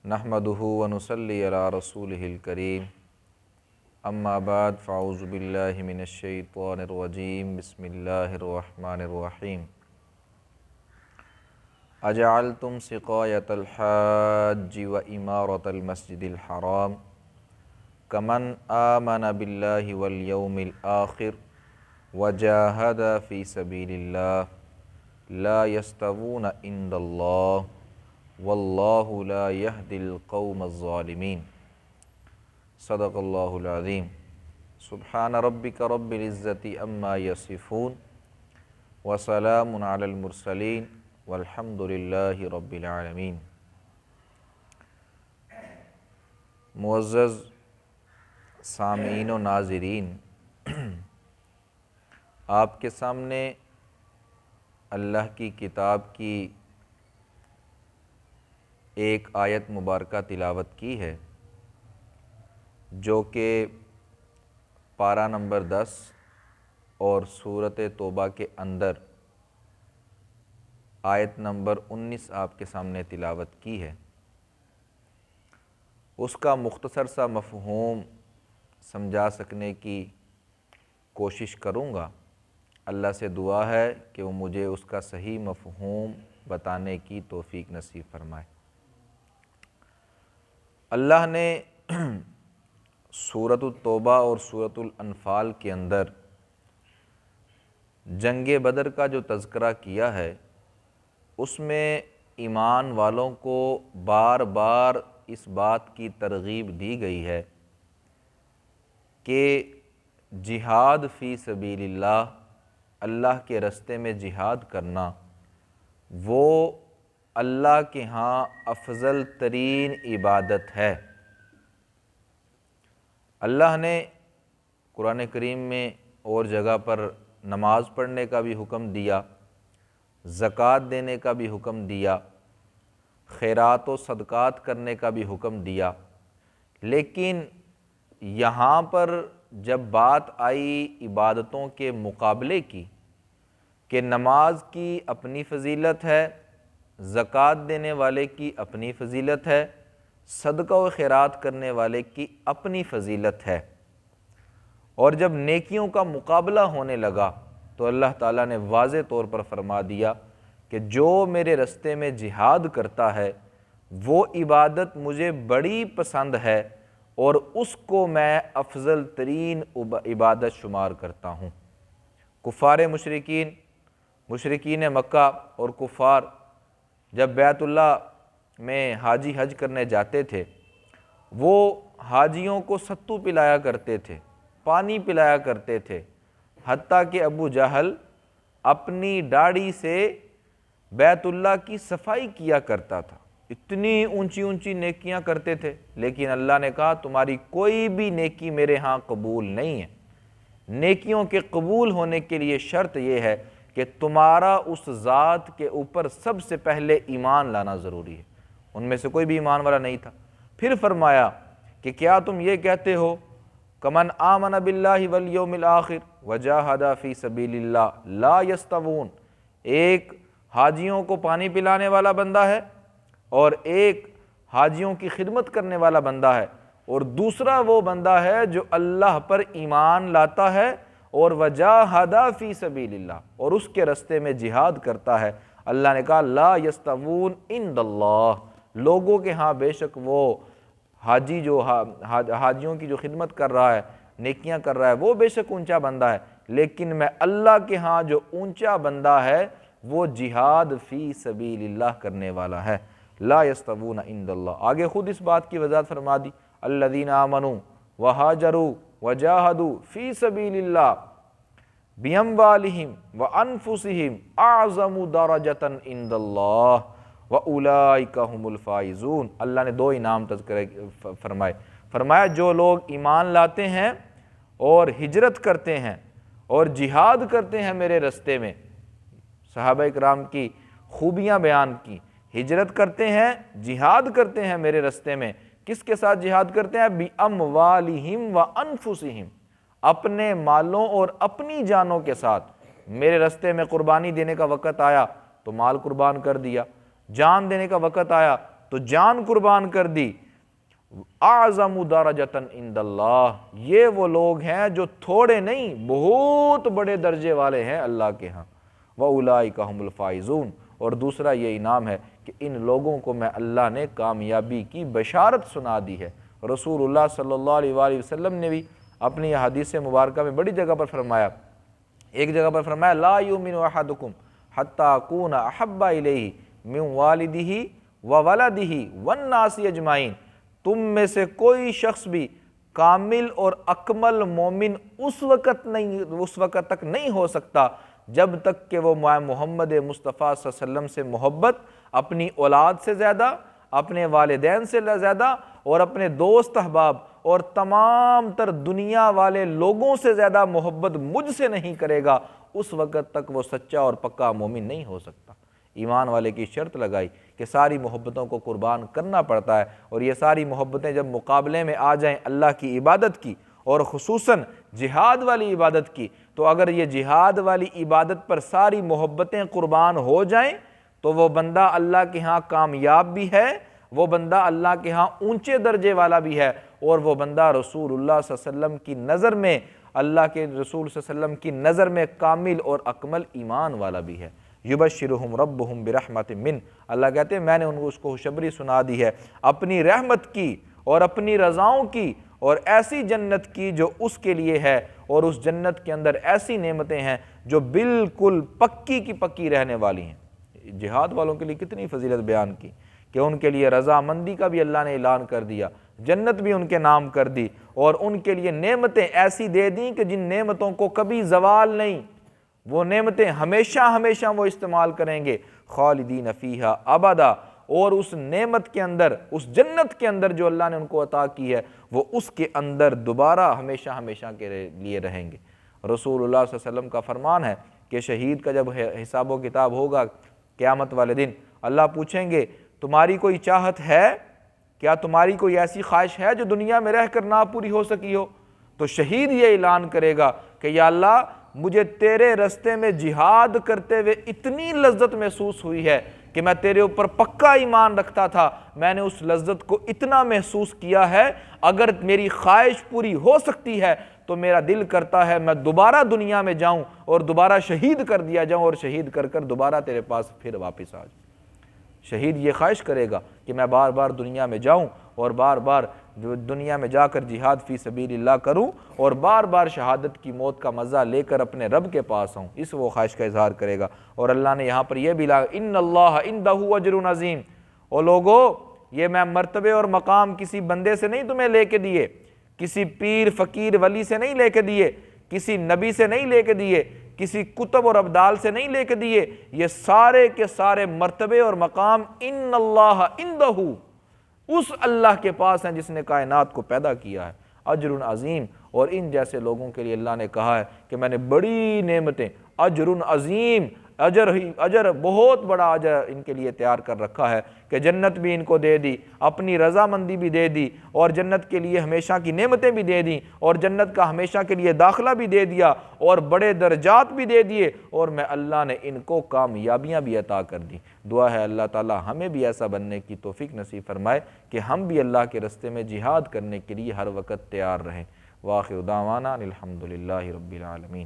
نحمدہ ونصلی علی رسولہ الکریم اما بعد فاعوذ باللہ من الشیطان الرجیم بسم اللہ الرحمن الرحیم اجعلتم سقایۃ الحاج و امارۃ المسجد الحرام کمن آمن باللہ والیوم الآخر وجاہد فی سبیل اللہ لا یستوون عند اللہ واللہ لا یہدی القوم الظالمین۔ صدق اللہ العظیم۔ سبحان ربک رب العزۃ عما یصفون وسلام علی المرسلین والحمد للہ رب العالمین۔ معزز سامعین و ناظرین، آپ کے سامنے اللہ کی کتاب کی ایک آیت مبارکہ تلاوت کی ہے، جو کہ پارہ نمبر 10 اور سورۃ توبہ کے اندر آیت نمبر 19 آپ کے سامنے تلاوت کی ہے۔ اس کا مختصر سا مفہوم سمجھا سکنے کی کوشش کروں گا۔ اللہ سے دعا ہے کہ وہ مجھے اس کا صحیح مفہوم بتانے کی توفیق نصیب فرمائے۔ اللہ نے سورۃ التوبہ اور سورۃ الانفال کے اندر جنگ بدر کا جو تذکرہ کیا ہے، اس میں ایمان والوں کو بار بار اس بات کی ترغیب دی گئی ہے کہ جہاد فی سبیل اللہ، اللہ کے راستے میں جہاد کرنا، وہ اللہ کے ہاں افضل ترین عبادت ہے۔ اللہ نے قرآن کریم میں اور جگہ پر نماز پڑھنے کا بھی حکم دیا، زکوٰۃ دینے کا بھی حکم دیا، خیرات و صدقات کرنے کا بھی حکم دیا، لیکن یہاں پر جب بات آئی عبادتوں کے مقابلے کی کہ نماز کی اپنی فضیلت ہے، زکوٰۃ دینے والے کی اپنی فضیلت ہے، صدقہ و خیرات کرنے والے کی اپنی فضیلت ہے، اور جب نیکیوں کا مقابلہ ہونے لگا تو اللہ تعالیٰ نے واضح طور پر فرما دیا کہ جو میرے راستے میں جہاد کرتا ہے وہ عبادت مجھے بڑی پسند ہے اور اس کو میں افضل ترین عبادت شمار کرتا ہوں۔ کفار مشرکین مکہ اور کفار جب بیت اللہ میں حاجی حج کرنے جاتے تھے، وہ حاجیوں کو ستو پلایا کرتے تھے، پانی پلایا کرتے تھے، حتیٰ کہ ابو جہل اپنی داڑھی سے بیت اللہ کی صفائی کیا کرتا تھا، اتنی اونچی اونچی نیکیاں کرتے تھے، لیکن اللہ نے کہا تمہاری کوئی بھی نیکی میرے ہاں قبول نہیں ہے۔ نیکیوں کے قبول ہونے کے لیے شرط یہ ہے کہ تمہارا اس ذات کے اوپر سب سے پہلے ایمان لانا ضروری ہے۔ ان میں سے کوئی بھی ایمان والا نہیں تھا۔ پھر فرمایا کہ کیا تم یہ کہتے ہو کمن آمن باللہ والیوم الآخر وجاہد فی سبیل اللہ لا یستوون، ایک حاجیوں کو پانی پلانے والا بندہ ہے اور ایک حاجیوں کی خدمت کرنے والا بندہ ہے، اور دوسرا وہ بندہ ہے جو اللہ پر ایمان لاتا ہے اور وجاہد فی سبیل اللہ، اور اس کے راستے میں جہاد کرتا ہے۔ اللہ نے کہا لا یستوون عند اللہ، لوگوں کے ہاں بے شک وہ حاجی جو حاجیوں کی جو خدمت کر رہا ہے، نیکیاں کر رہا ہے، وہ بے شک اونچا بندہ ہے، لیکن میں اللہ کے ہاں جو اونچا بندہ ہے وہ جہاد فی سبیل اللہ کرنے والا ہے۔ لا یستوون عند اللہ، آگے خود اس بات کی وضاحت فرما دی، الذین آمنوا وہاجروا وجاہدوا فی سبیل اللہ بِأَمْوَالِهِمْ وَأَنفُسِهِمْ أَعْظَمُ دَرَجَةً عِندَ اللَّهِ وَأُولَئِكَ هُمُ الْفَائِزُونَ۔ اللہ نے دو انعام تذکرہ فرمایا جو لوگ ایمان لاتے ہیں اور ہجرت کرتے ہیں اور جہاد کرتے ہیں میرے راستے میں، صحابہ کرام کی خوبیاں بیان کی، ہجرت کرتے ہیں، جہاد کرتے ہیں میرے راستے میں، کس کے ساتھ جہاد کرتے ہیں؟ بِأَمْوَالِهِمْ وَأَنفُسِهِمْ، اپنے مالوں اور اپنی جانوں کے ساتھ۔ میرے راستے میں قربانی دینے کا وقت آیا تو مال قربان کر دیا، جان دینے کا وقت آیا تو جان قربان کر دی۔ اعظم درجۃ عند اللہ، یہ وہ لوگ ہیں جو تھوڑے نہیں بہت بڑے درجے والے ہیں اللہ کے ہاں۔ وَأُولَٰئِكَ هُمُ الْفَائِزُونَ، اور دوسرا یہ انعام ہے کہ ان لوگوں کو میں اللہ نے کامیابی کی بشارت سنا دی ہے۔ رسول اللہ صلی اللہ علیہ وآلہ وسلم نے بھی اپنی حدیث مبارکہ میں بڑی جگہ پر فرمایا، ایک جگہ پر فرمایا لا یؤمن احدکم حتی اکون احب الیہ من والدہ وولدہ والناس اجمعین، تم میں سے کوئی شخص بھی کامل اور اکمل مومن اس وقت تک نہیں ہو سکتا جب تک کہ وہ محمد مصطفیٰ صلی اللہ علیہ وسلم سے محبت اپنی اولاد سے زیادہ، اپنے والدین سے زیادہ، اور اپنے دوست احباب اور تمام تر دنیا والے لوگوں سے زیادہ محبت مجھ سے نہیں کرے گا، اس وقت تک وہ سچا اور پکا مومن نہیں ہو سکتا۔ ایمان والے کی شرط لگائی کہ ساری محبتوں کو قربان کرنا پڑتا ہے، اور یہ ساری محبتیں جب مقابلے میں آ جائیں اللہ کی عبادت کی اور خصوصاً جہاد والی عبادت کی، تو اگر یہ جہاد والی عبادت پر ساری محبتیں قربان ہو جائیں تو وہ بندہ اللہ کے ہاں کامیاب بھی ہے، وہ بندہ اللہ کے ہاں اونچے درجے والا بھی ہے، اور وہ بندہ رسول اللہ صلی اللہ علیہ وسلم کی نظر میں، اللہ کے رسول صلی اللہ علیہ وسلم کی نظر میں کامل اور اکمل ایمان والا بھی ہے۔ یبشرہم ربہم برحمت من، اللہ کہتے ہیں میں نے ان کو اس کو خوشخبری سنا دی ہے اپنی رحمت کی اور اپنی رضاؤں کی، اور ایسی جنت کی جو اس کے لیے ہے، اور اس جنت کے اندر ایسی نعمتیں ہیں جو بالکل پکی کی پکی رہنے والی ہیں۔ جہاد والوں کے لیے کتنی فضیلت بیان کی کہ ان کے لیے رضامندی کا بھی اللہ نے اعلان کر دیا، جنت بھی ان کے نام کر دی، اور ان کے لیے نعمتیں ایسی دے دیں کہ جن نعمتوں کو کبھی زوال نہیں، وہ نعمتیں ہمیشہ ہمیشہ وہ استعمال کریں گے، خالدین فیہا ابدا، اور اس نعمت کے اندر، اس جنت کے اندر جو اللہ نے ان کو عطا کی ہے، وہ اس کے اندر دوبارہ ہمیشہ ہمیشہ کے لیے رہیں گے۔ رسول اللہ صلی اللہ علیہ وسلم کا فرمان ہے کہ شہید کا جب حساب و کتاب ہوگا قیامت والے دن، اللہ پوچھیں گے تمہاری کوئی چاہت ہے؟ کیا تمہاری کوئی ایسی خواہش ہے جو دنیا میں رہ کر نہ پوری ہو سکی ہو؟ تو شہید یہ اعلان کرے گا کہ یا اللہ مجھے تیرے رستے میں جہاد کرتے ہوئے اتنی لذت محسوس ہوئی ہے کہ میں تیرے اوپر پکا ایمان رکھتا تھا، میں نے اس لذت کو اتنا محسوس کیا ہے، اگر میری خواہش پوری ہو سکتی ہے تو میرا دل کرتا ہے میں دوبارہ دنیا میں جاؤں اور دوبارہ شہید کر دیا جاؤں، اور شہید کر کر دوبارہ تیرے پاس پھر واپس آ جاؤں۔ شہید یہ خواہش کرے گا کہ میں بار بار دنیا میں جاؤں اور بار بار دنیا میں جا کر جہاد فی سبیل اللہ کروں، اور بار بار شہادت کی موت کا مزہ لے کر اپنے رب کے پاس آؤں، اس وہ خواہش کا اظہار کرے گا۔ اور اللہ نے یہاں پر یہ بھی لایا ان اللہ عندہ اجر عظیم، اور لوگو یہ میں مرتبے اور مقام کسی بندے سے نہیں تمہیں لے کے دیے، کسی پیر فقیر ولی سے نہیں لے کے دیے، کسی نبی سے نہیں لے کے دیے، کسی کتب اور ابدال سے نہیں لے کے دیے، یہ سارے کے سارے مرتبے اور مقام ان اللہ عندہ، اس اللہ کے پاس ہیں جس نے کائنات کو پیدا کیا ہے، اجر عظیم۔ اور ان جیسے لوگوں کے لیے اللہ نے کہا ہے کہ میں نے بڑی نعمتیں، اجر عظیم، اجر بہت بڑا اجر ان کے لیے تیار کر رکھا ہے کہ جنت بھی ان کو دے دی، اپنی رضامندی بھی دے دی، اور جنت کے لیے ہمیشہ کی نعمتیں بھی دے دیں، اور جنت کا ہمیشہ کے لیے داخلہ بھی دے دیا، اور بڑے درجات بھی دے دیے، اور میں اللہ نے ان کو کامیابیاں بھی عطا کر دی۔ دعا ہے اللہ تعالی ہمیں بھی ایسا بننے کی توفیق نصیب فرمائے کہ ہم بھی اللہ کے رستے میں جہاد کرنے کے لیے ہر وقت تیار رہیں۔ وآخر دعوانا الحمدللہ رب العالمین۔